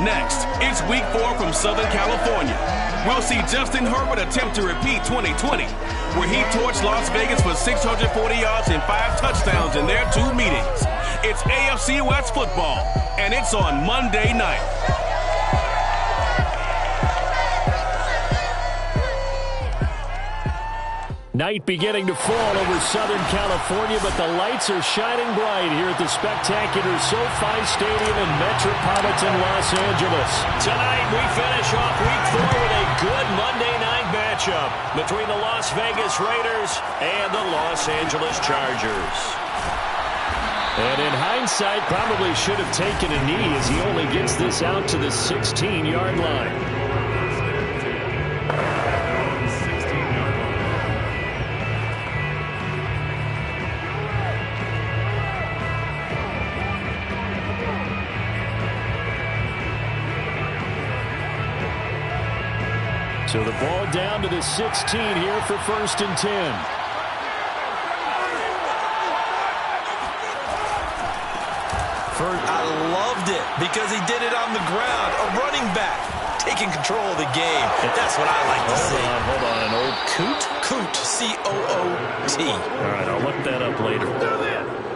Next, it's week 4 from Southern California. We'll see Justin Herbert attempt to repeat 2020, where he torched Las Vegas for 640 yards and 5 touchdowns in their 2 meetings. It's AFC West football, and it's on Monday night. Night beginning to fall over Southern California, but the lights are shining bright here at the spectacular SoFi Stadium in metropolitan Los Angeles. Tonight we finish off week 4 with a good Monday night matchup between the Las Vegas Raiders and the Los Angeles Chargers. And in hindsight, probably should have taken a knee as he only gets this out to the 16-yard line. So the ball down to the 16 here for 1st and 10. I loved it because he did it on the ground. A running back taking control of the game. That's what I like to see. Hold on. An old coot? Coot. C-O-O-T. All right, I'll look that up later.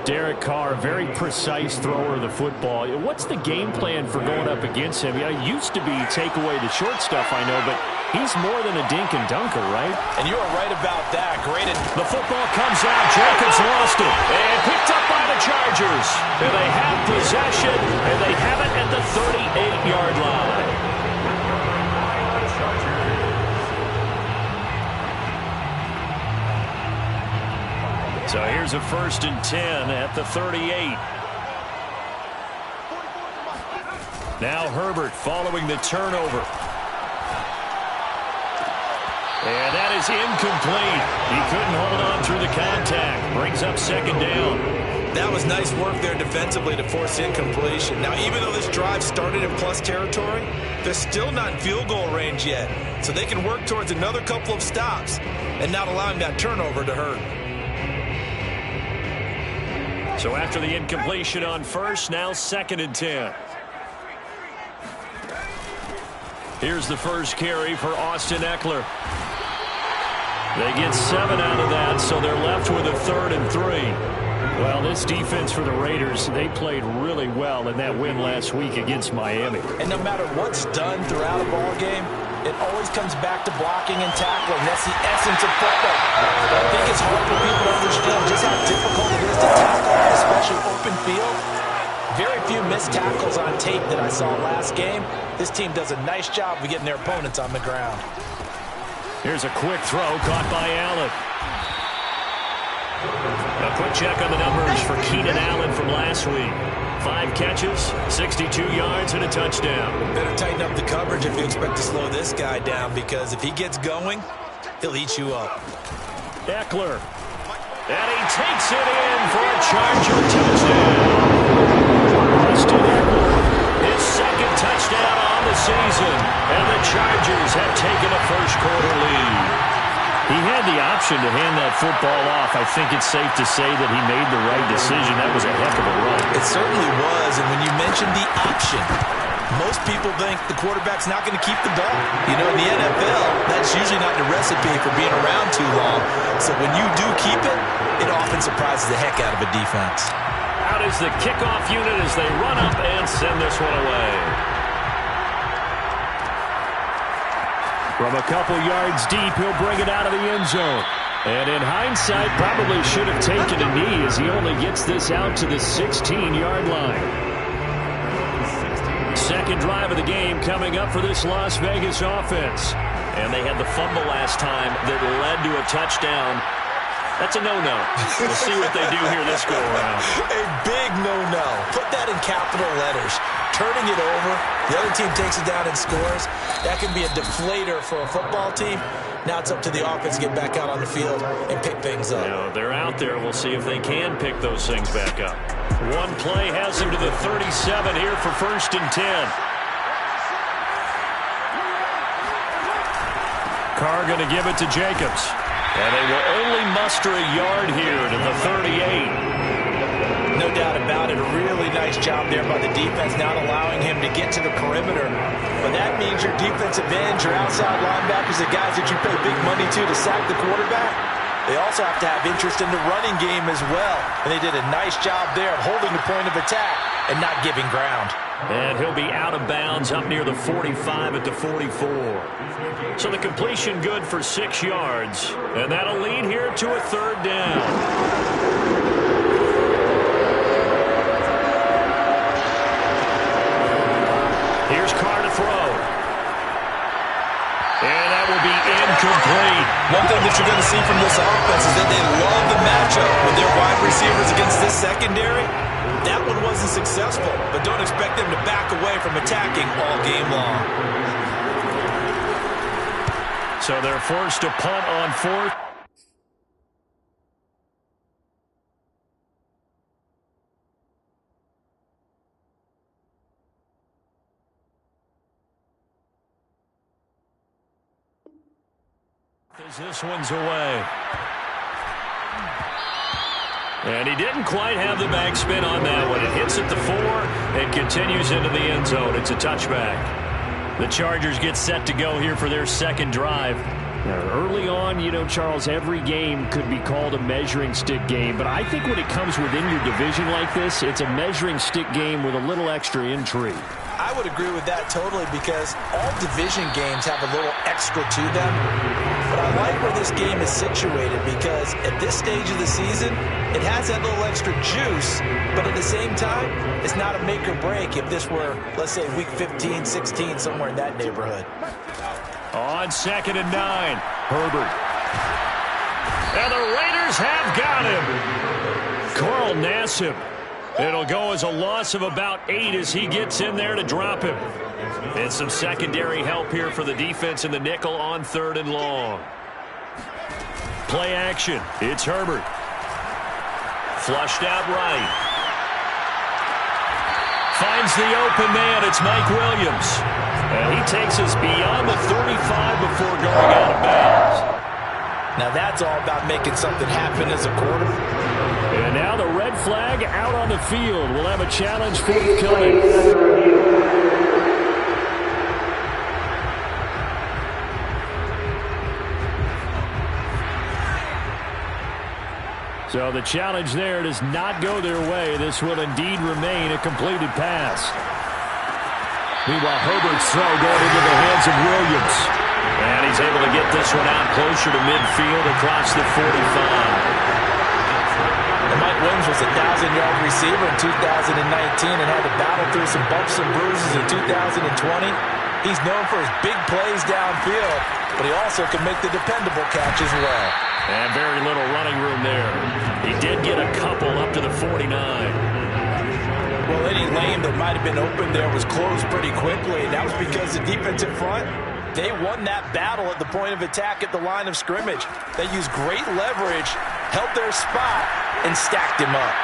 Derek Carr, very precise thrower of the football. What's the game plan for going up against him? Yeah, it used to be take away the short stuff, I know, but he's more than a dink and dunker, right? And you are right about that. Great. The football comes out. Jacobs lost it. And picked up by the Chargers. And they have possession, and they have it at the 38-yard line. So here's a 1st and 10 at the 38. Now Herbert following the turnover. And that is incomplete. He couldn't hold on through the contact. Brings up 2nd down. That was nice work there defensively to force incompletion. Now, even though this drive started in plus territory, they're still not in field goal range yet. So they can work towards another couple of stops and not allowing that turnover to hurt. So after the incompletion on 1st, now 2nd and 10. Here's the first carry for Austin Ekeler. They get 7 out of that, so they're left with a 3rd and 3. Well, this defense for the Raiders, they played really well in that win last week against Miami. And no matter what's done throughout a ball game, it always comes back to blocking and tackling. That's the essence of football. I think it's hard for people to understand just how difficult it is to tackle, especially open field. Very few missed tackles on tape that I saw last game. This team does a nice job of getting their opponents on the ground. Here's a quick throw caught by Allen. A quick check on the numbers for Keenan Allen from last week. 5 catches, 62 yards, and a touchdown. Better tighten up the coverage if you expect to slow this guy down, because if he gets going, he'll eat you up. Ekeler. And he takes it in for a Charger touchdown. Austin Ekeler, his 2nd touchdown on the season. And the Chargers have taken a first-quarter lead. He had the option to hand that football off. I think it's safe to say that he made the right decision. That was a heck of a run. It certainly was, and when you mentioned the option, most people think the quarterback's not going to keep the ball. You know, in the NFL, that's usually not the recipe for being around too long. So when you do keep it, it often surprises the heck out of a defense. Out is the kickoff unit as they run up and send this one away. From a couple yards deep, he'll bring it out of the end zone. And in hindsight, probably should have taken a knee as he only gets this out to the 16-yard line. 2nd drive of the game coming up for this Las Vegas offense. And they had the fumble last time that led to a touchdown. That's a no-no. We'll see what they do here this go-around. A big no-no. Put that in capital letters. Turning it over, the other team takes it down and scores. That can be a deflator for a football team. Now it's up to the offense to get back out on the field and pick things up. Now, they're out there. We'll see if they can pick those things back up. One play has them to the 37 here for 1st and 10. Carr going to give it to Jacobs. And they will only muster a yard here to the 38. No doubt about it. A really nice job there by the defense, not allowing him to get to the perimeter. But that means your defensive ends, your outside linebackers, the guys that you pay big money to sack the quarterback, they also have to have interest in the running game as well. And they did a nice job there of holding the point of attack and not giving ground. And he'll be out of bounds up near the 45 at the 44. So the completion good for 6 yards. And that'll lead here to a 3rd down. Here's Carr to throw. And that will be incomplete. One thing that you're going to see from this offense is that they love the matchup with their wide receivers against this secondary. That one wasn't successful, but don't expect them to back away from attacking all game long. So they're forced to punt on 4th. As this one's away. And he didn't quite have the backspin on that one. It hits at the 4 and continues into the end zone. It's a touchback. The Chargers get set to go here for their 2nd drive. Now, early on, you know, Charles, every game could be called a measuring stick game. But I think when it comes within your division like this, it's a measuring stick game with a little extra intrigue. I would agree with that totally because all division games have a little extra to them. But I like where this game is situated because at this stage of the season, it has that little extra juice, but at the same time, it's not a make or break if this were, let's say, week 15, 16, somewhere in that neighborhood. On 2nd and 9, Herbert. And the Raiders have got him. Carl Nassib. It'll go as a loss of about 8 as he gets in there to drop him. And some secondary help here for the defense in the nickel on 3rd and long. Play action. It's Herbert. Flushed out right. Finds the open man. It's Mike Williams. And he takes us beyond the 35 before going out of bounds. Now that's all about making something happen as a quarterback. And now the red flag out on the field. We'll have a challenge forthcoming. So the challenge there does not go their way. This will indeed remain a completed pass. Meanwhile, Herbert's throw going into the hands of Williams. And he's able to get this one out closer to midfield across the 45. Mike Williams was a 1,000-yard receiver in 2019 and had to battle through some bumps and bruises in 2020. He's known for his big plays downfield, but he also can make the dependable catch as well. And very little running room there. He did get a couple up to the 49. Well, any lane that might have been open there was closed pretty quickly, and that was because the defensive front, they won that battle at the point of attack at the line of scrimmage. They used great leverage, held their spot, and stacked him up.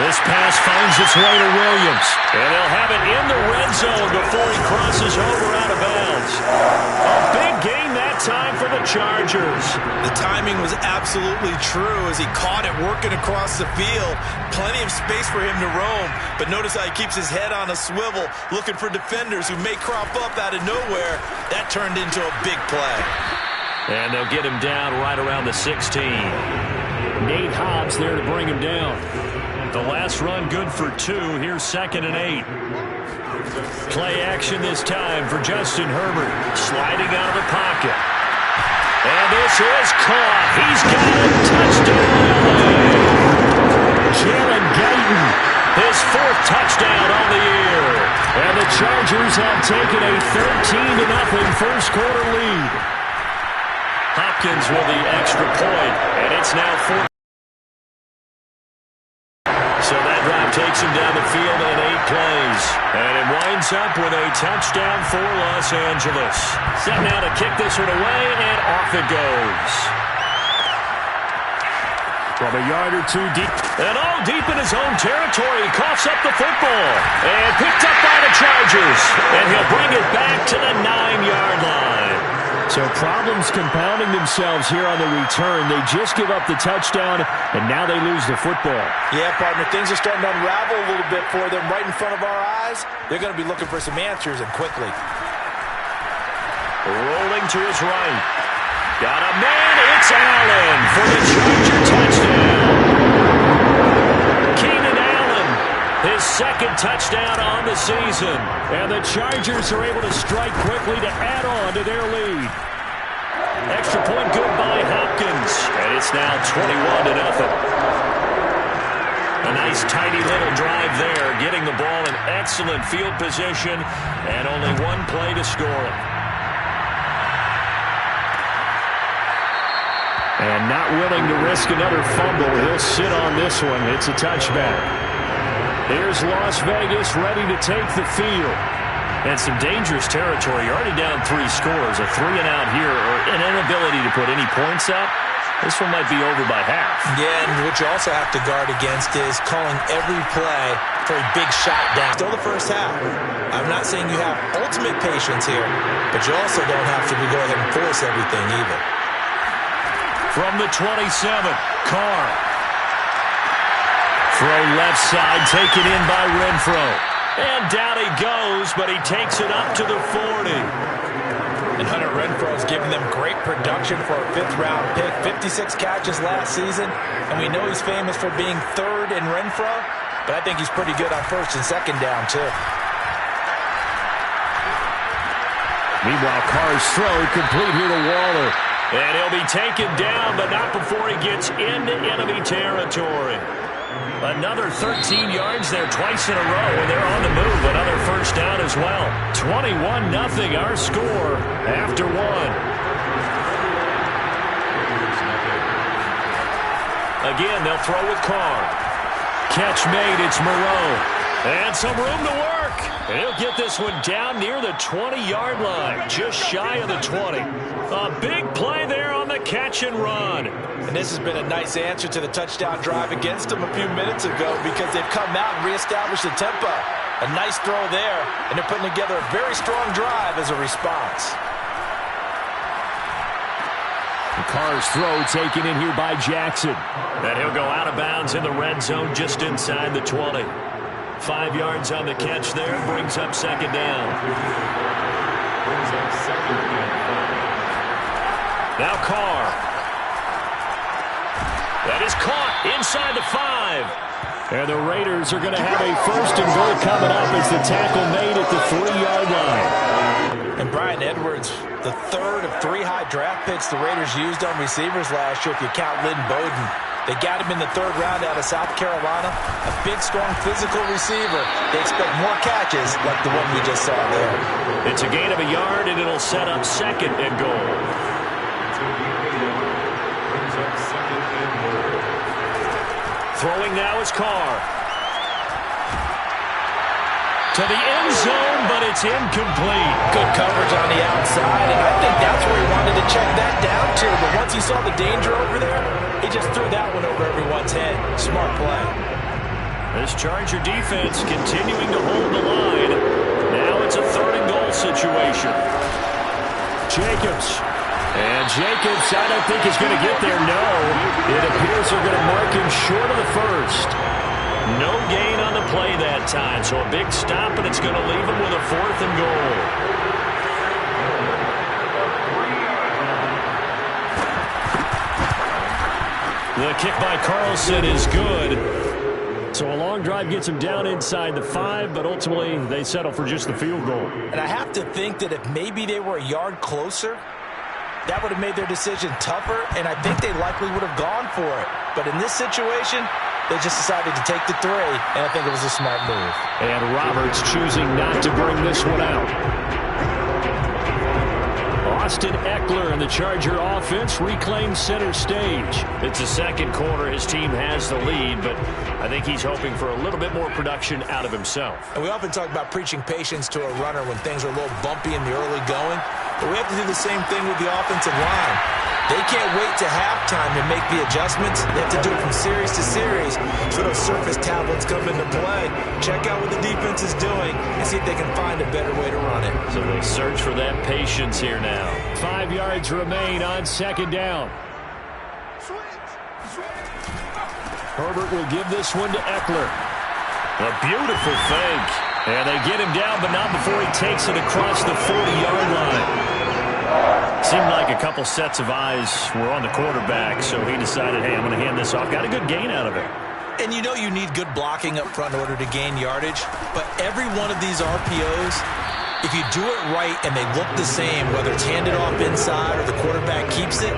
This pass finds its way to Williams. And they'll have it in the red zone before he crosses over out of bounds. A big gain that time for the Chargers. The timing was absolutely true as he caught it working across the field. Plenty of space for him to roam. But notice how he keeps his head on a swivel, looking for defenders who may crop up out of nowhere. That turned into a big play. And they'll get him down right around the 16. Nate Hobbs there to bring him down. The last run good for 2. Here's 2nd and 8. Play action this time for Justin Herbert. Sliding out of the pocket. And this is caught. He's got a touchdown. Jalen Guyton, his 4th touchdown on the year. And the Chargers have taken a 13-0 first quarter lead. Hopkins with the extra point, and it's now 4. So that drive takes him down the field in 8 plays. And it winds up with a touchdown for Los Angeles. Set now to kick this one away, and off it goes. From a yard or 2 deep. And all deep in his own territory. He coughs up the football. And picked up by the Chargers. And he'll bring it back to the 9-yard line. So problems compounding themselves here on the return. They just give up the touchdown, and now they lose the football. Yeah, partner, things are starting to unravel a little bit for them right in front of our eyes. They're going to be looking for some answers, and quickly. Rolling to his right. Got a man. It's Allen for the Charger touchdown. Keenan Allen, his second touchdown on the season. And the Chargers are able to strike quickly to add on to their lead. Extra point good by Hopkins. And it's now 21-0. A nice tidy little drive there, getting the ball in excellent field position, and only one play to score it. And not willing to risk another fumble, he'll sit on this one. It's a touchback. Here's Las Vegas ready to take the field. And some dangerous territory. You're already down 3 scores. A 3-and-out here, or an inability to put any points up. This one might be over by half. Yeah, and what you also have to guard against is calling every play for a big shot down. Still the first half. I'm not saying you have ultimate patience here, but you also don't have to go ahead and force everything either. From the 27, Carr. Throw left side, taken in by Renfro. And down he goes, but he takes it up to the 40. And Hunter Renfro is giving them great production for a 5th-round pick. 56 catches last season, and we know he's famous for being 3rd in Renfro, but I think he's pretty good on 1st and 2nd down, too. Meanwhile, Carr's throw complete here to Waller. And he'll be taken down, but not before he gets into enemy territory. Another 13 yards there twice in a row, and they're on the move. Another first down as well. 21-0 our score after 1. Again, they'll throw with Carr. Catch made, it's Moreau. And some room to work. And he'll get this one down near the 20-yard line, just shy of the 20. A big play there on the catch and run. And this has been a nice answer to the touchdown drive against them a few minutes ago, because they've come out and reestablished the tempo. A nice throw there, and they're putting together a very strong drive as a response. Carr's throw taken in here by Jackson. And he'll go out of bounds in the red zone just inside the 20. 5 yards on the catch there, brings up 2nd down. Now Carr. That is caught inside the 5. And the Raiders are going to have a 1st and goal coming up as the tackle made at the 3-yard line. And Bryan Edwards, the 3rd of 3 high draft picks the Raiders used on receivers last year, if you count Lynn Bowden. They got him in the 3rd round out of South Carolina. A big, strong, physical receiver. They expect more catches like the one we just saw there. It's a gain of a yard, and it'll set up 2nd and goal. Throwing now is Carr. To the end zone, but it's incomplete. Good coverage on the outside, and I think that's where he wanted to check that down to. But once he saw the danger over there, he just threw that one over everyone's head. Smart play. This Charger defense continuing to hold the line. Now it's a 3rd and goal situation. Jacobs. And Jacobs, I don't think he's going to get there. No. It appears they're going to mark him short of the 1st. No gain on the play that time, so a big stop, and it's going to leave him with a 4th and goal. The kick by Carlson is good. So a long drive gets him down inside the 5, but ultimately they settle for just the field goal. And I have to think that if maybe they were a yard closer, that would have made their decision tougher, and I think they likely would have gone for it. But in this situation, they just decided to take the 3, and I think it was a smart move. And Roberts choosing not to bring this one out. Austin Eckler and the Charger offense reclaim center stage. It's the 2nd quarter. His team has the lead, but I think he's hoping for a little bit more production out of himself. And we often talk about preaching patience to a runner when things are a little bumpy in the early going. But we have to do the same thing with the offensive line. They can't wait to halftime to make the adjustments. They have to do it from series to series. So those surface tablets come into play. Check out what the defense is doing and see if they can find a better way to run it. So they search for that patience here now. 5 yards remain on second down. Herbert will give this one to Eckler. A beautiful fake. And they get him down, but not before he takes it across the 40-yard line. Seemed like a couple sets of eyes were on the quarterback, so he decided, hey, I'm going to hand this off. Got a good gain out of it. And you know you need good blocking up front in order to gain yardage, but every one of these RPOs, if you do it right and they look the same, whether it's handed off inside or the quarterback keeps it,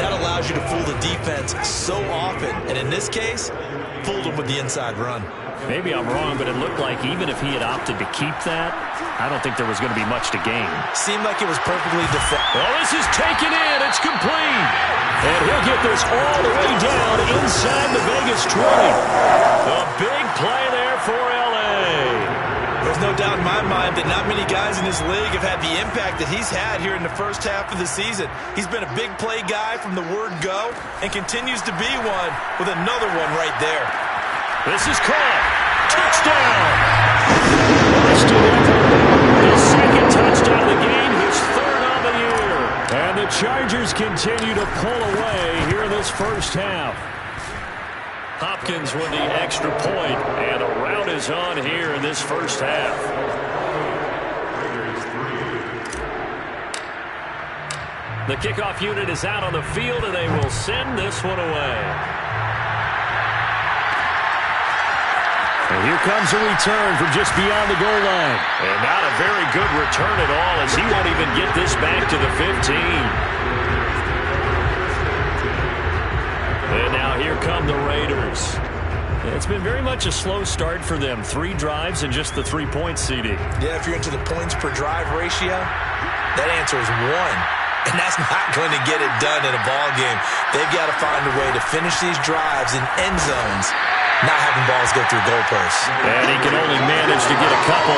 that allows you to fool the defense so often. And in this case, fooled them with the inside run. Maybe I'm wrong, but it looked like even if he had opted to keep that, I don't think there was going to be much to gain. Seemed like it was perfectly defended. Well, this is taken in. It's complete. And he'll get this all the way down inside the Vegas 20. A big play there for L.A. There's no doubt in my mind that not many guys in this league have had the impact that he's had here in the first half of the season. He's been a big play guy from the word go and continues to be one with another one right there. This is caught. Touchdown. Austin Eckler, his second touchdown of the game, his third on the year. And the Chargers continue to pull away here in this first half. Hopkins with the extra point, and a rout is on here in this first half. The kickoff unit is out on the field, and they will send this one away. And here comes a return from just beyond the goal line. And not a very good return at all, as he won't even get this back to the 15. And now here come the Raiders. It's been very much a slow start for them. 3 drives and just the 3 points, CD. Yeah, if you're into the points per drive ratio, that answer is 1. And that's not going to get it done in a ball game. They've got to find a way to finish these drives in end zones, not having balls go through goalposts. And he can only manage to get a couple.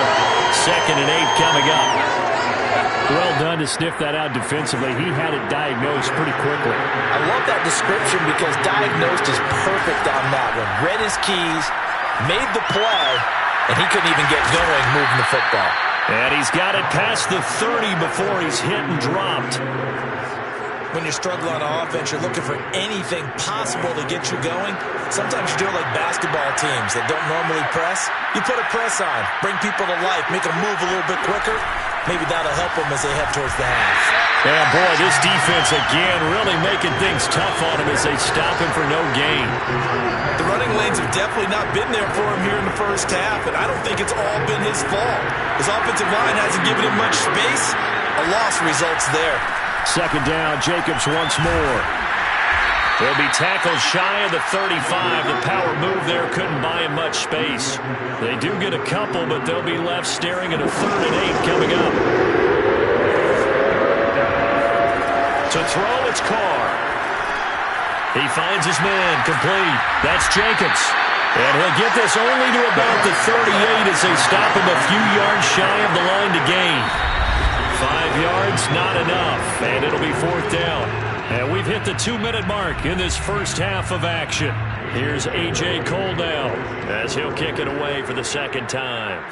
2nd and 8 coming up. Well done to sniff that out defensively. He had it diagnosed pretty quickly. I love that description because diagnosed is perfect on that one. Read his keys, made the play, and he couldn't even get going moving the football. And he's got it past the 30 before he's hit and dropped. When you're struggling on offense, you're looking for anything possible to get you going. Sometimes you do it like basketball teams that don't normally press. You put a press on, bring people to life, make them move a little bit quicker. Maybe that'll help them as they head towards the half. Yeah, boy, this defense again really making things tough on him as they stop him for no gain. The running lanes have definitely not been there for him here in the first half, and I don't think it's all been his fault. His offensive line hasn't given him much space. A loss results there. 2nd down, Jacobs once more. He'll be tackled shy of the 35. The power move there couldn't buy him much space. They do get a couple, but they'll be left staring at a 3rd and 8 coming up. To throw, it's Carr. He finds his man, complete. That's Jacobs. And he'll get this only to about the 38 as they stop him a few yards shy of the line to gain. 5 yards, not enough, and it'll be 4th down. And we've hit the 2-minute mark in this first half of action. Here's A.J. Cole now as he'll kick it away for the 2nd time.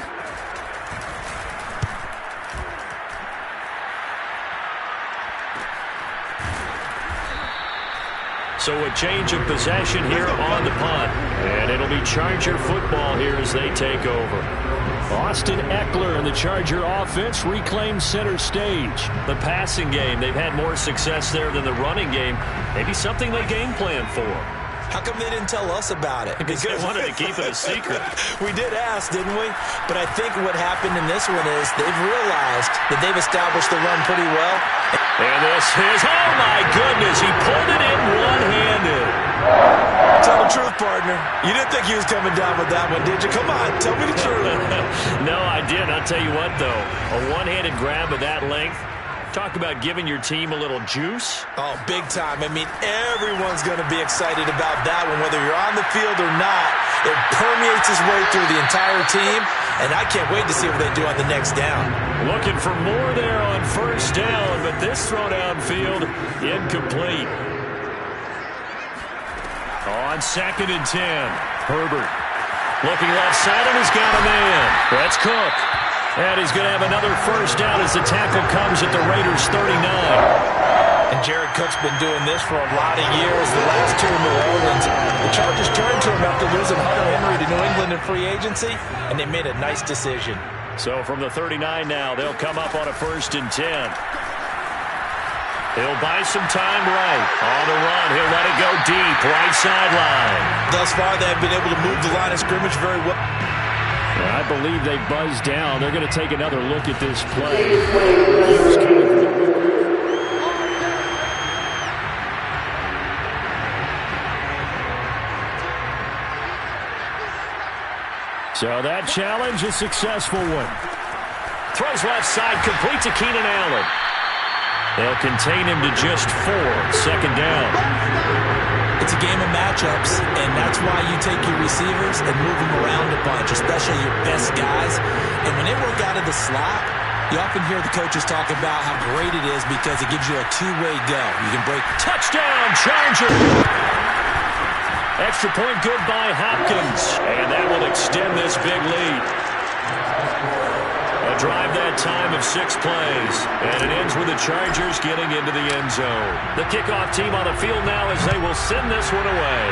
So a change of possession here on the punt. And it'll be Charger football here as they take over. Austin Eckler and the Charger offense reclaims center stage. The passing game, they've had more success there than the running game. Maybe something they game plan for. How come they didn't tell us about it? Because they wanted to keep it a secret. We did ask, didn't we? But I think what happened in this one is they've realized that they've established the run pretty well. And this is, oh my goodness, he pulled it in one-handed. Tell the truth, partner. You didn't think he was coming down with that one, did you? Come on, tell me the truth. No, I did. I'll tell you what, though. A one-handed grab of that length. Talk about giving your team a little juice. Oh, big time. I mean, everyone's going to be excited about that one, whether you're on the field or not. It permeates its way through the entire team, and I can't wait to see what they do on the next down. Looking for more there on first down, but this throw downfield incomplete. On 2nd and 10, Herbert looking left side, and he's got a man. That's Cook. And he's going to have another first down as the tackle comes at the Raiders' 39. And Jared Cook's been doing this for a lot of years. The last two in New Orleans, the Chargers turned to him after losing Hunter Henry to New England in free agency, and they made a nice decision. So from the 39 now, they'll come up on a 1st and 10. He'll buy some time right. On the run, he'll let it go deep, right sideline. Thus far, they have been able to move the line of scrimmage very well. I believe they buzzed down. They're going to take another look at this play. So that challenge, a successful one. Throws left side, complete to Keenan Allen. They'll contain him to just 4, 2nd down. It's a game of matchups, and that's why you take your receivers and move them around a bunch, especially your best guys. And when they work out of the slot, you often hear the coaches talk about how great it is because it gives you a two-way go. You can break. Touchdown, Charger! Extra point good by Hopkins, and that will extend this big lead. A drive that time of 6 plays, and it ends with the Chargers getting into the end zone. The kickoff team on the field now as they will send this one away.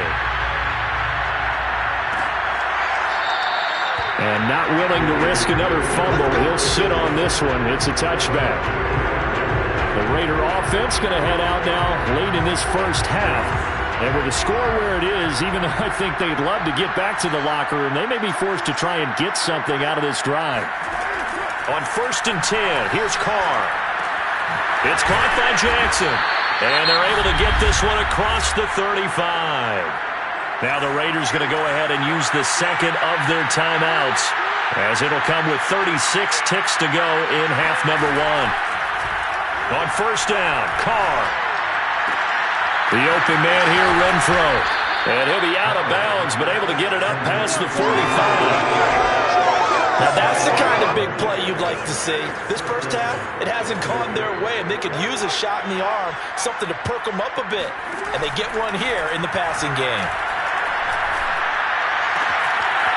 And not willing to risk another fumble, he'll sit on this one. It's a touchback. The Raider offense going to head out now late in this first half. And with the score where it is, even though I think they'd love to get back to the locker room, they may be forced to try and get something out of this drive. On 1st and 10, here's Carr. It's caught by Jackson. And they're able to get this one across the 35. Now the Raiders going to go ahead and use the second of their timeouts, as it'll come with 36 ticks to go in half number 1. On 1st down, Carr. The open man here, Renfro. And he'll be out of bounds, but able to get it up past the 45. Now that's the kind of big play you'd like to see. This first half, it hasn't gone their way, and they could use a shot in the arm, something to perk them up a bit. And they get one here in the passing game.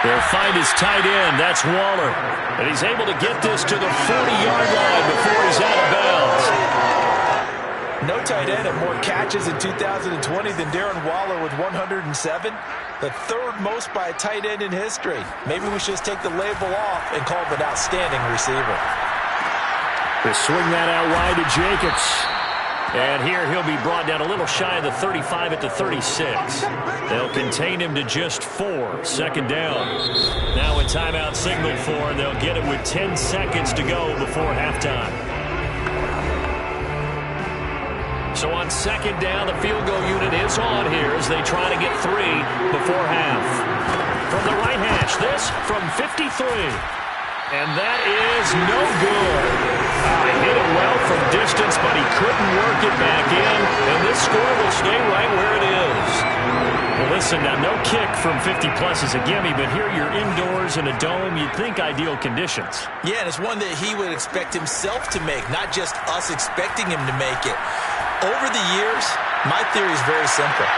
They'll find his tight end. That's Waller. And he's able to get this to the 40-yard line before he's out of bounds. No tight end had more catches in 2020 than Darren Waller with 107. The 3rd most by a tight end in history. Maybe we should just take the label off and call him an outstanding receiver. They swing that out wide to Jacobs. And here he'll be brought down a little shy of the 35 at the 36. They'll contain him to just 4, 2nd down. Now a timeout signal for, they'll get it with 10 seconds to go before halftime. So on 2nd down, the field goal unit is on here as they try to get 3 before half. From the right hash, this from 53. And that is no good. He hit it well from distance, but he couldn't work it back in. And this score will stay right where it is. Well, listen, now no kick from 50-plus is a gimme, but here you're indoors in a dome. You'd think ideal conditions. Yeah, and it's one that he would expect himself to make, not just us expecting him to make it. Over the years, my theory is very simple.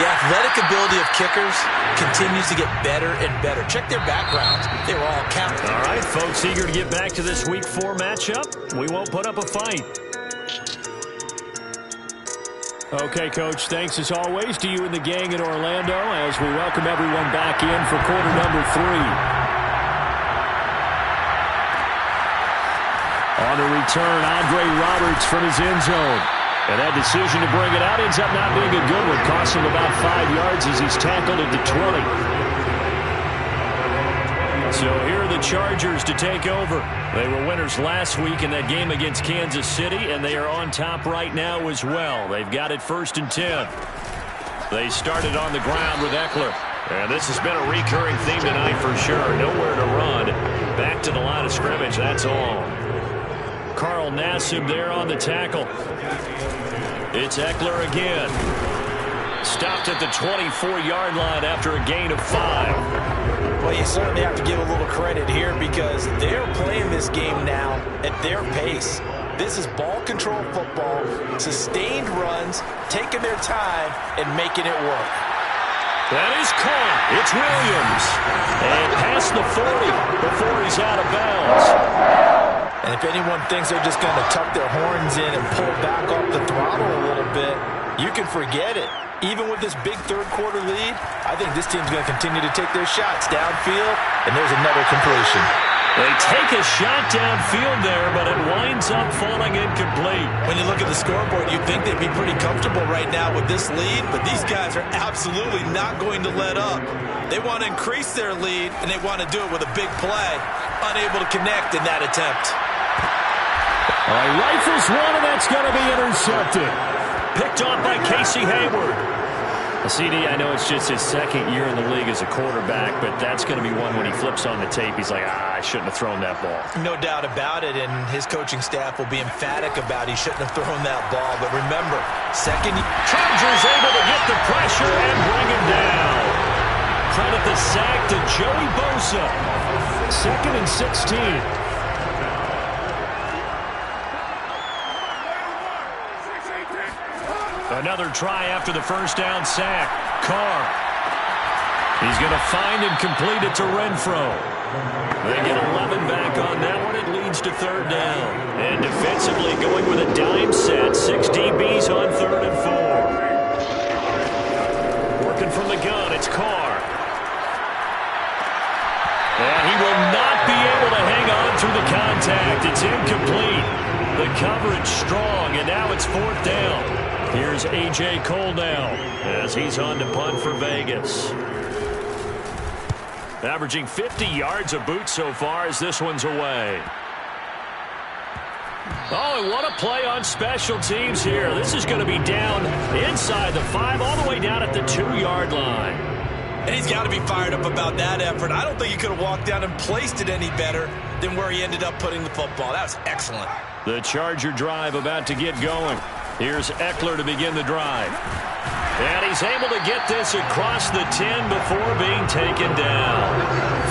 The athletic ability of kickers continues to get better and better. Check their backgrounds. They were all counted. All right, folks, eager to get back to this Week 4 matchup. We won't put up a fight. Okay, Coach, thanks as always to you and the gang in Orlando as we welcome everyone back in for quarter number 3. On the return, Andre Roberts from his end zone. And that decision to bring it out ends up not being a good one. Costs him about 5 yards as he's tackled at the 20. So here are the Chargers to take over. They were winners last week in that game against Kansas City, and they are on top right now as well. They've got it 1st and 10. They started on the ground with Eckler. And this has been a recurring theme tonight for sure. Nowhere to run. Back to the line of scrimmage, that's all. Carl Nassib there on the tackle. It's Eckler again. Stopped at the 24-yard line after a gain of 5. Well, you certainly have to give a little credit here because they're playing this game now at their pace. This is ball control football, sustained runs, taking their time, and making it work. That is caught. It's Williams. And past the 40 before he's out of bounds. And if anyone thinks they're just going to tuck their horns in and pull back off the throttle a little bit, you can forget it. Even with this big third-quarter lead, I think this team's going to continue to take their shots downfield, and there's another completion. They take a shot downfield there, but it winds up falling incomplete. When you look at the scoreboard, you'd think they'd be pretty comfortable right now with this lead, but these guys are absolutely not going to let up. They want to increase their lead, and they want to do it with a big play. Unable to connect in that attempt. Rifles one, and that's going to be intercepted. Picked off by Casey Hayward. CD, I know it's just his second year in the league as a quarterback, but that's going to be one when he flips on the tape. He's like, I shouldn't have thrown that ball. No doubt about it, and his coaching staff will be emphatic about he shouldn't have thrown that ball. But remember, Chargers able to get the pressure and bring him down. Credit the sack to Joey Bosa. 2nd and 16. Another try after the first down sack. Carr. He's going to find and complete it to Renfro. They get 11 back on that one. It leads to 3rd down. And defensively going with a dime set. 6 DBs on 3rd and 4. Working from the gun. It's Carr. And he will not be able to hang on through the contact. It's incomplete. The coverage strong, and now it's 4th down. Here's A.J. Cole now as he's on to punt for Vegas. Averaging 50 yards a boot so far as this one's away. Oh, and what a play on special teams here. This is going to be down inside the 5, all the way down at the 2-yard line. And he's got to be fired up about that effort. I don't think he could have walked down and placed it any better than where he ended up putting the football. That was excellent. The Charger drive about to get going. Here's Eckler to begin the drive. And he's able to get this across the 10 before being taken down.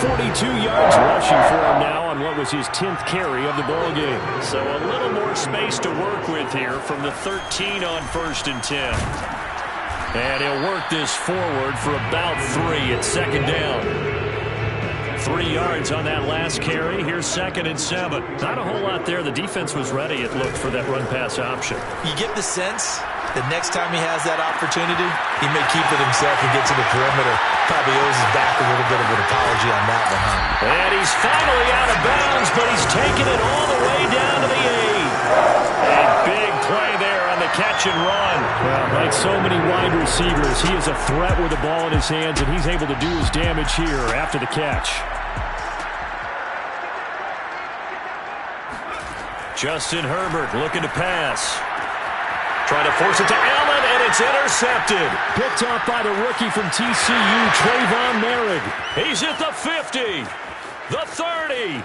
42 yards rushing for him now on what was his 10th carry of the ball game. So a little more space to work with here from the 13 on 1st and 10. And he'll work this forward for about 3 at 2nd down. 3 yards on that last carry. Here's 2nd and 7. Not a whole lot there. The defense was ready, it looked, for that run-pass option. You get the sense that next time he has that opportunity, he may keep it himself and get to the perimeter. Probably owes his back a little bit of an apology on that one, huh? And he's finally out of bounds, but he's taking it all the way down to the 8. A big play there on the catch and run. Well, like so many wide receivers, he is a threat with the ball in his hands, and he's able to do his damage here after the catch. Justin Herbert looking to pass. Trying to force it to Allen, and it's intercepted. Picked off by the rookie from TCU, Trayvon Merrick. He's at the 50, the 30,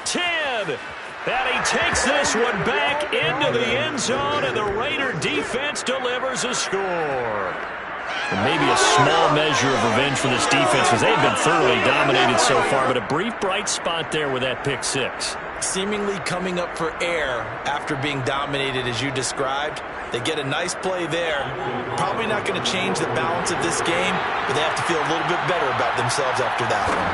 10. And he takes this one back into the end zone, and the Raider defense delivers a score. And maybe a small measure of revenge for this defense because they've been thoroughly dominated so far, but a brief bright spot there with that pick 6. Seemingly coming up for air after being dominated as you described. They get a nice play there. Probably not going to change the balance of this game, but they have to feel a little bit better about themselves after that one.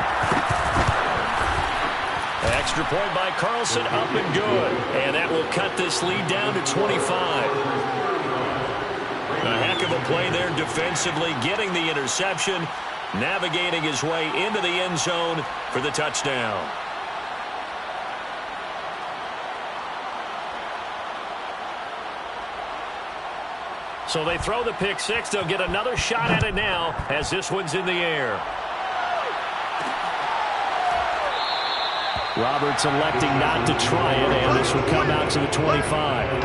Extra point by Carlson, up and good. And that will cut this lead down to 25. A heck of a play there defensively, getting the interception, navigating his way into the end zone for the touchdown. So they throw the pick 6. They'll get another shot at it now as this one's in the air. Roberts electing not to try it, and this will come out to the 25.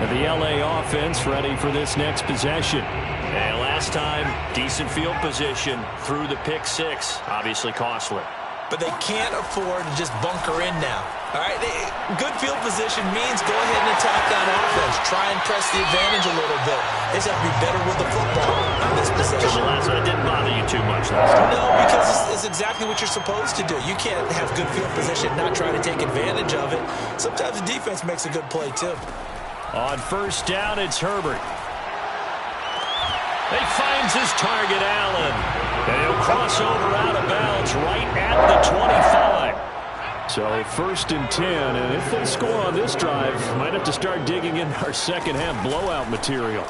The LA offense ready for this next possession. And last time, decent field position through the pick 6. Obviously costly. but they can't afford to just bunker in now. All right, good field position means go ahead and attack that offense. Try and press the advantage a little bit. They just have to be better with the football on this possession. That didn't bother you too much last time. No, because it's exactly what you're supposed to do. You can't have good field position and not try to take advantage of it. Sometimes the defense makes a good play, too. On first down, it's Herbert. He finds his target, Allen. And he'll cross over out of bounds right at the 25. So 1st and 10, and if they score on this drive, might have to start digging in our second half blowout material.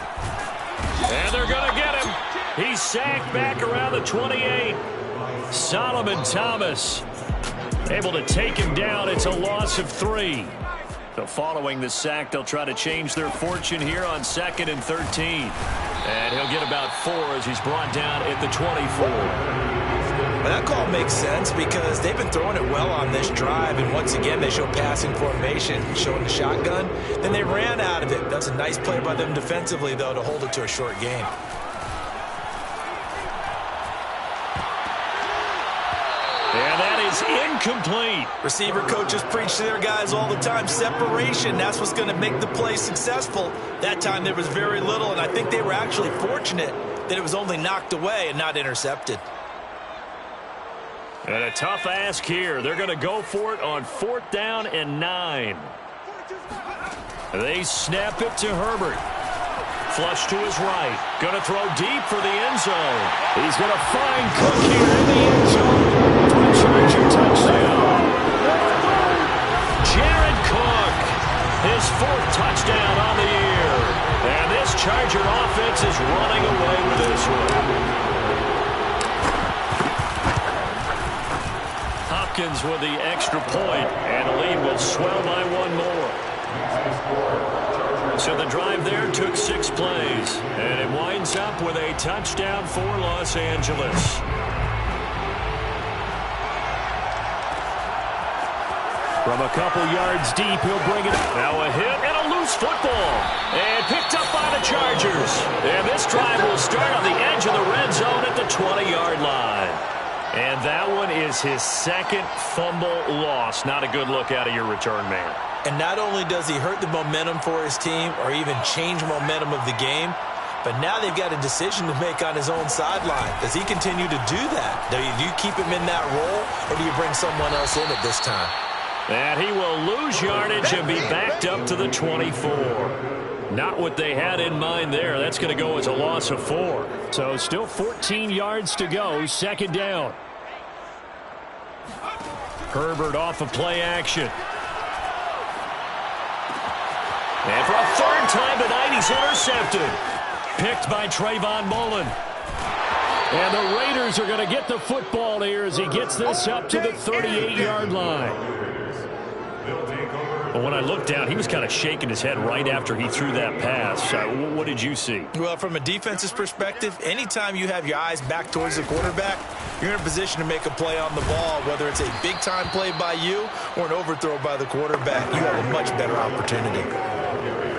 And they're going to get him. He's sacked back around the 28. Solomon Thomas able to take him down. It's a loss of 3. So following the sack, they'll try to change their fortune here on 2nd and 13. And he'll get about 4 as he's brought down at the 24. Well, that call makes sense because they've been throwing it well on this drive, and once again they show passing formation, showing the shotgun. Then they ran out of it. That's a nice play by them defensively, though, to hold it to a short game. And that is incomplete. Receiver coaches preach to their guys all the time. Separation, that's what's going to make the play successful. That time there was very little, and I think they were actually fortunate that it was only knocked away and not intercepted. And a tough ask here. They're going to go for it on 4th down and 9. They snap it to Herbert. Flush to his right. Going to throw deep for the end zone. He's going to find Cook here in the end zone for a Charger touchdown. Jared Cook, his 4th touchdown on the year. And this Charger offense is running away with this one. Hopkins with the extra point, and the lead will swell by 1 more. So the drive there took 6 plays, and it winds up with a touchdown for Los Angeles. From a couple yards deep, he'll bring it. Now a hit and a loose football, and picked up by the Chargers. And this drive will start on the edge of the red zone at the 20-yard line. And that one is his 2nd fumble loss. Not a good look out of your return man. And not only does he hurt the momentum for his team or even change momentum of the game, but now they've got a decision to make on his own sideline. Does he continue to do that? Do you keep him in that role, or do you bring someone else in at this time? And he will lose yardage and be backed up to the 24. Not what they had in mind there. That's going to go as a loss of 4. So still 14 yards to go. 2nd down. Herbert off of play action. And for a 3rd time tonight, he's intercepted. Picked by Trayvon Mullen. And the Raiders are going to get the football here as he gets this up to the 38-yard line. But when I looked down, he was kind of shaking his head right after he threw that pass. What did you see? Well, from a defense's perspective, anytime you have your eyes back towards the quarterback, you're in a position to make a play on the ball, whether it's a big-time play by you or an overthrow by the quarterback. You have a much better opportunity.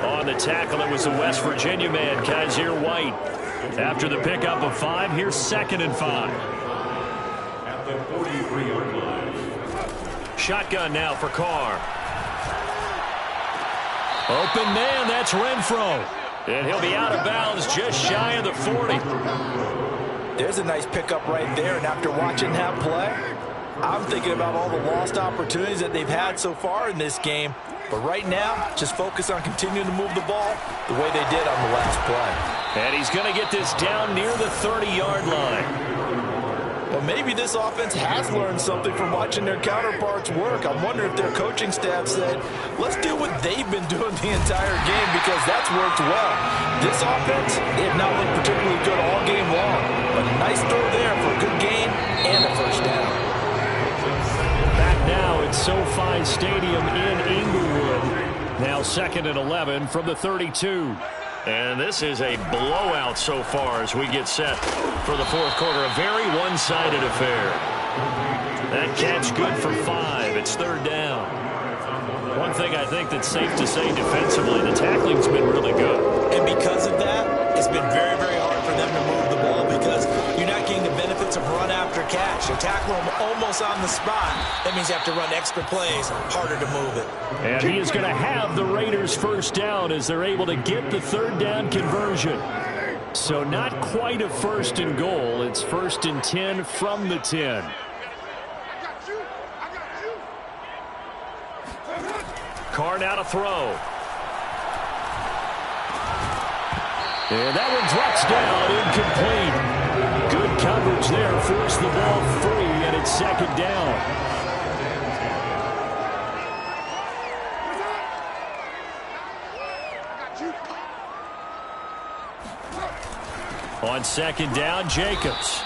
On the tackle, it was the West Virginia man, Kaiser White. After the pickup of 5, here's 2nd and 5. At the 43-yard line. Shotgun now for Carr. Open man, that's Renfro. And he'll be out of bounds just shy of the 40. There's a nice pickup right there, and after watching that play, I'm thinking about all the lost opportunities that they've had so far in this game. But right now, just focus on continuing to move the ball the way they did on the last play. And he's going to get this down near the 30-yard line. Well, maybe this offense has learned something from watching their counterparts work. I'm wondering if their coaching staff said, let's do what they've been doing the entire game because that's worked well. This offense, they have not looked particularly good all game long, but a nice throw there for a good gain and a 1st down. Back now at SoFi Stadium in Inglewood. Now 2nd and 11 from the 32. And this is a blowout so far as we get set for the 4th quarter. A very one-sided affair. That catch good for 5. It's 3rd down. One thing I think that's safe to say defensively, the tackling's been really good. And because of that, it's been very, very hard for them to move the ball because you're not getting the benefits of run after catch. They tackle him almost on the spot. That means you have to run extra plays, harder to move it. And he is going to have the Raiders first down as they're able to get the third down conversion. So not quite a first and goal. It's 1st and 10 from the 10. Carr now to throw. And that one drops down, incomplete. Good coverage there, forced the ball free, and it's 2nd down. On 2nd down, Jacobs.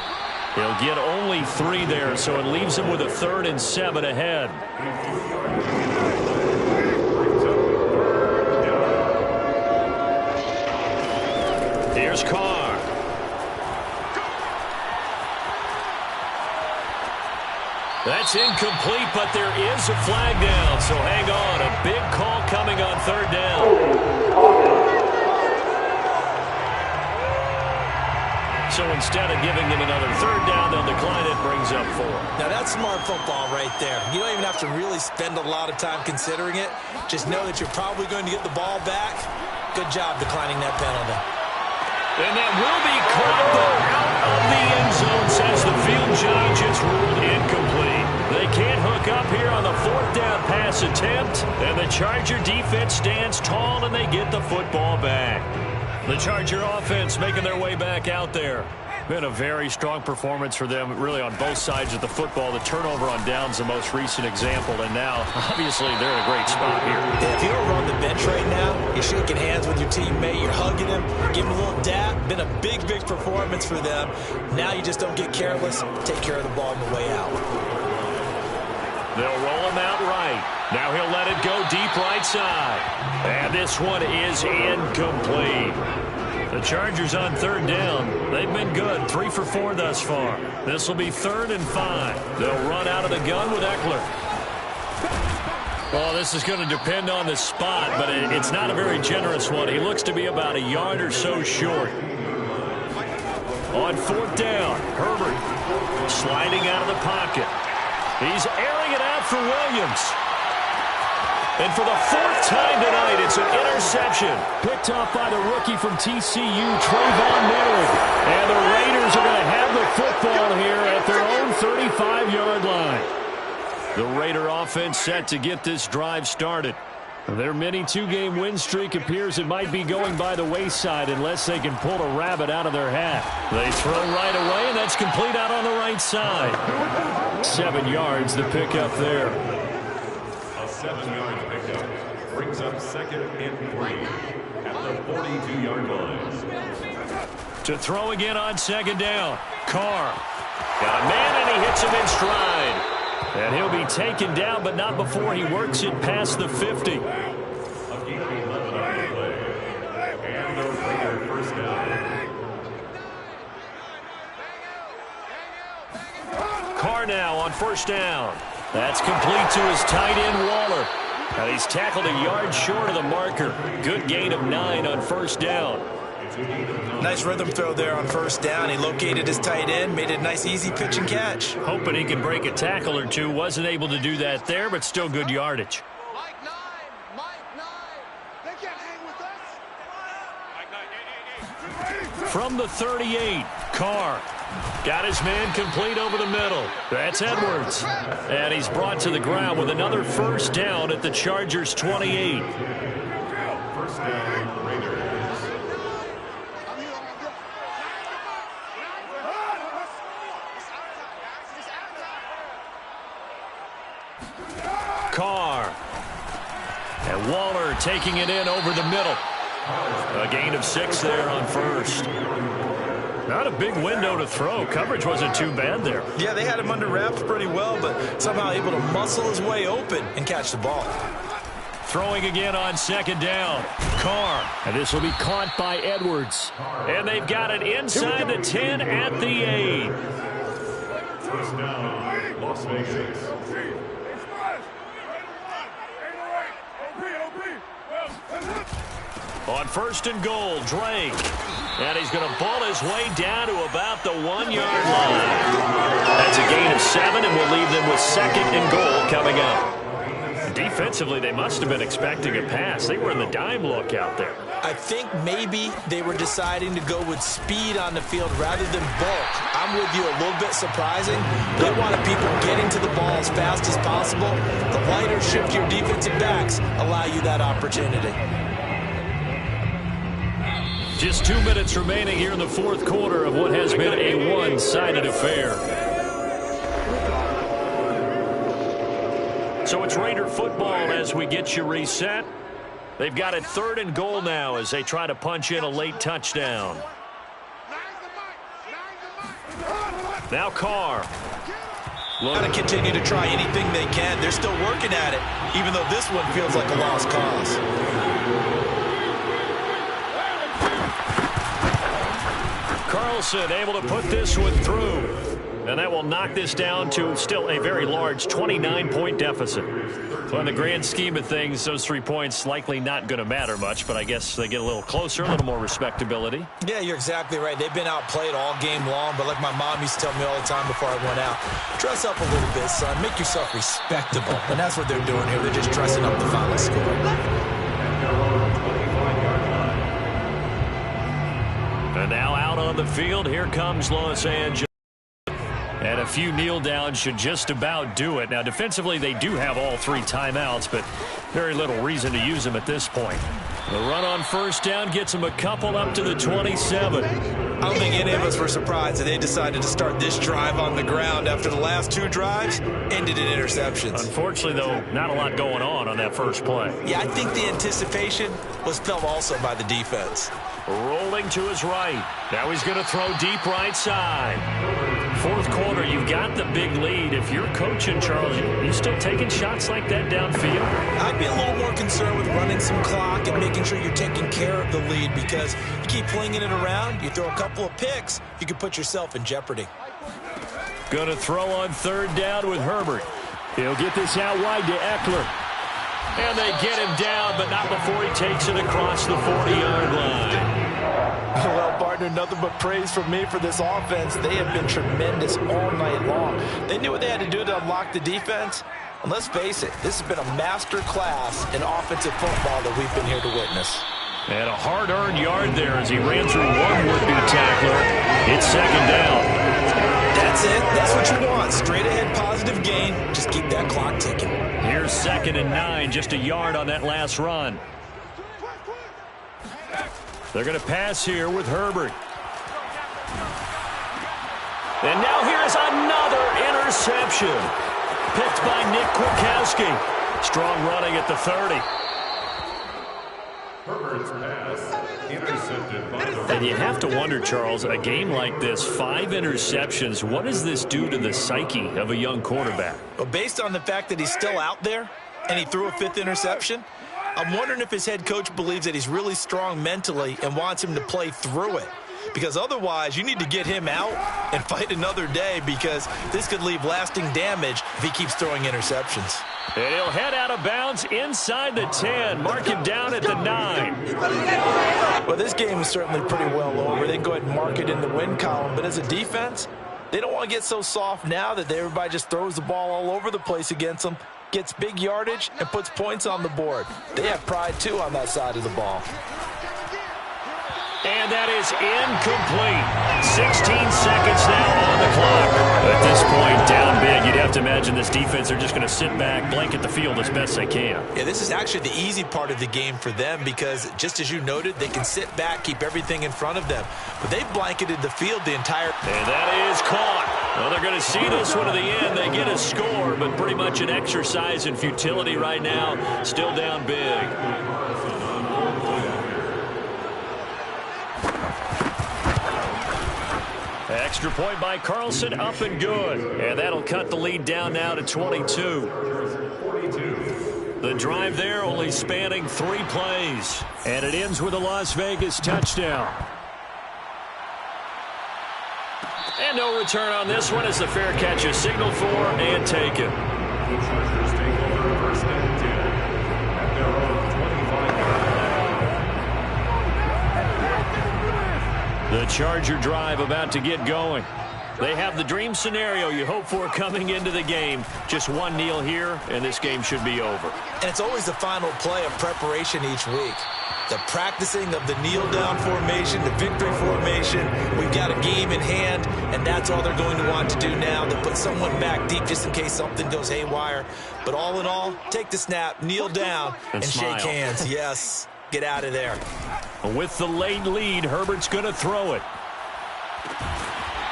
He'll get only 3 there, so it leaves him with a 3rd and 7 ahead. Here's Carr. That's incomplete, but there is a flag down, so hang on. A big call coming on 3rd down. So instead of giving him another 3rd down, they'll decline it, brings up 4. Now that's smart football right there. You don't even have to really spend a lot of time considering it. Just know that you're probably going to get the ball back. Good job declining that penalty. And that will be caught out of the end zone, says the field judge. It's ruled incomplete. They can't hook up here on the 4th down pass attempt, and the Charger defense stands tall, and they get the football back. The Charger offense making their way back out there. Been a very strong performance for them, really, on both sides of the football. The turnover on downs, the most recent example, and now, obviously, they're in a great spot here. Yeah, if you're over on the bench right now, you're shaking hands with your teammate, you're hugging him, giving him a little dap. Been a big, big performance for them. Now you just don't get careless. Take care of the ball on the way out. They'll roll him out right. Now he'll let it go deep right side. And this one is incomplete. The Chargers on 3rd down. They've been good. 3 for 4 thus far. This will be 3rd and 5. They'll run out of the gun with Eckler. Well, this is going to depend on the spot, but it's not a very generous one. He looks to be about a yard or so short. On 4th down, Herbert sliding out of the pocket. He's airing it out for Williams. And for the 4th time tonight, it's an interception. Picked off by the rookie from TCU, Trayvon Mullen. And the Raiders are going to have the football here at their own 35-yard line. The Raider offense set to get this drive started. Their mini 2-game win streak appears it might be going by the wayside unless they can pull a rabbit out of their hat. They throw right away, and that's complete out on the right side. 7 yards, the pickup there. A 7-yard pickup brings up 2nd and 3 at the 42-yard line. To throw again on 2nd down. Carr got a man, and he hits him in stride. And he'll be taken down, but not before he works it past the 50. Carr now on 1st down. That's complete to his tight end, Waller. And he's tackled a yard short of the marker. Good gain of 9 on 1st down. Nice rhythm throw there on 1st down. He located his tight end, made it a nice easy pitch and catch. Hoping he could break a tackle or two. Wasn't able to do that there, but still good yardage. Mike 9. They can't hang with us. From the 38, Carr got his man complete over the middle. That's Edwards. And he's brought to the ground with another 1st down at the Chargers' 28. 1st down, Raiders. Carr. And Waller taking it in over the middle. A gain of 6 there on 1st. Not a big window to throw. Coverage wasn't too bad there. Yeah, they had him under wraps pretty well, but somehow able to muscle his way open and catch the ball. Throwing again on 2nd down. Carr. And this will be caught by Edwards. And they've got it inside the 10 at the 8. 1st down, Las Vegas. On 1st and goal, Drake. And he's going to ball his way down to about the 1-yard line. That's a gain of 7, and we'll leave them with 2nd and goal coming up. Defensively, they must have been expecting a pass. They were in the dime look out there. I think maybe they were deciding to go with speed on the field rather than bulk. I'm with you, a little bit surprising. They wanted people getting to the ball as fast as possible. The lighter, shiftier defensive backs allow you that opportunity. Just 2 minutes remaining here in the 4th quarter of what has been a one-sided affair. So it's Raider football as we get you reset. They've got it 3rd and goal now as they try to punch in a late touchdown. Now Carr. Got to continue to try anything they can. They're still working at it, even though this one feels like a lost cause. Carlson able to put this one through. And that will knock this down to still a very large 29-point deficit. So in the grand scheme of things, those 3 points likely not going to matter much, but I guess they get a little closer, a little more respectability. Yeah, you're exactly right. They've been outplayed all game long, but like my mom used to tell me all the time before I went out, dress up a little bit, son. Make yourself respectable. And that's what they're doing here. They're just dressing up the final score. And now out on the field, here comes Los Angeles. And a few kneel downs should just about do it. Now, defensively, they do have all 3 timeouts, but very little reason to use them at this point. The run on 1st down gets them a couple up to the 27. I don't think any of us were surprised that they decided to start this drive on the ground after the last 2 drives ended in interceptions. Unfortunately, though, not a lot going on that first play. Yeah, I think the anticipation was felt also by the defense. Rolling to his right. Now he's going to throw deep right side. 4th quarter, you've got the big lead. If you're coaching, Charles, you still taking shots like that downfield? I'd be a little more concerned with running some clock and making sure you're taking care of the lead, because you keep flinging it around, you throw a couple of picks, you can put yourself in jeopardy. Going to throw on 3rd down with Herbert. He'll get this out wide to Eckler. And they get him down, but not before he takes it across the 40-yard line. Well, partner, nothing but praise from me for this offense. They have been tremendous all night long. They knew what they had to do to unlock the defense. And let's face it, this has been a master class in offensive football that we've been here to witness. And a hard-earned yard there as he ran through one would-be tackler. It's 2nd down. That's it. That's what you want. Straight ahead positive gain. Just keep that clock ticking. Here's 2nd and 9, just a yard on that last run. They're going to pass here with Herbert. And now here's another interception. Picked by Nick Kwiatkowski. Strong running at the 30. Herbert's pass intercepted by the... And you have to wonder, Charles, a game like this, 5 interceptions, what does this do to the psyche of a young quarterback? Well, based on the fact that he's still out there and he threw a 5th interception, I'm wondering if his head coach believes that he's really strong mentally and wants him to play through it. Because otherwise, you need to get him out and fight another day, because this could leave lasting damage if he keeps throwing interceptions. And he'll head out of bounds inside the 10. Mark him down at the 9. Well, this game is certainly pretty well over. They can go ahead and mark it in the win column. But as a defense, they don't want to get so soft now that everybody just throws the ball all over the place against them, gets big yardage, and puts points on the board. They have pride, too, on that side of the ball. And that is incomplete. 16 seconds now on the clock. At this point, down big, you'd have to imagine this defense are just going to sit back, blanket the field as best they can. Yeah, this is actually the easy part of the game for them, because just as you noted, they can sit back, keep everything in front of them. But they've blanketed the field the entire... And that is caught. Well, they're going to see this one to the end. They get a score, but pretty much an exercise in futility right now. Still down big. Extra point by Carlson, up and good. And that'll cut the lead down now to 22. The drive there only spanning 3 plays. And it ends with a Las Vegas touchdown. And no return on this one as the fair catch is signaled for and taken. The Chargers take over 1st and 10 at their own 25-yard line. The Charger drive about to get going. They have the dream scenario you hope for coming into the game. Just one kneel here, and this game should be over. And it's always the final play of preparation each week. The practicing of the kneel-down formation, the victory formation. We've got a game in hand, and that's all they're going to want to do now. To put someone back deep just in case something goes haywire. But all in all, take the snap, kneel down, and smile. shake hands. Yes, get out of there. With the late lead, Herbert's going to throw it.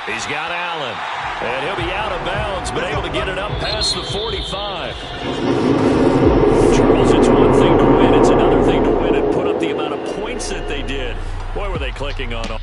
He's got Allen, and he'll be out of bounds, but able to get it up past the 45. Charles, it's one thing to win. It's another thing to win and put up the amount of points that they did. Boy, were they clicking on them.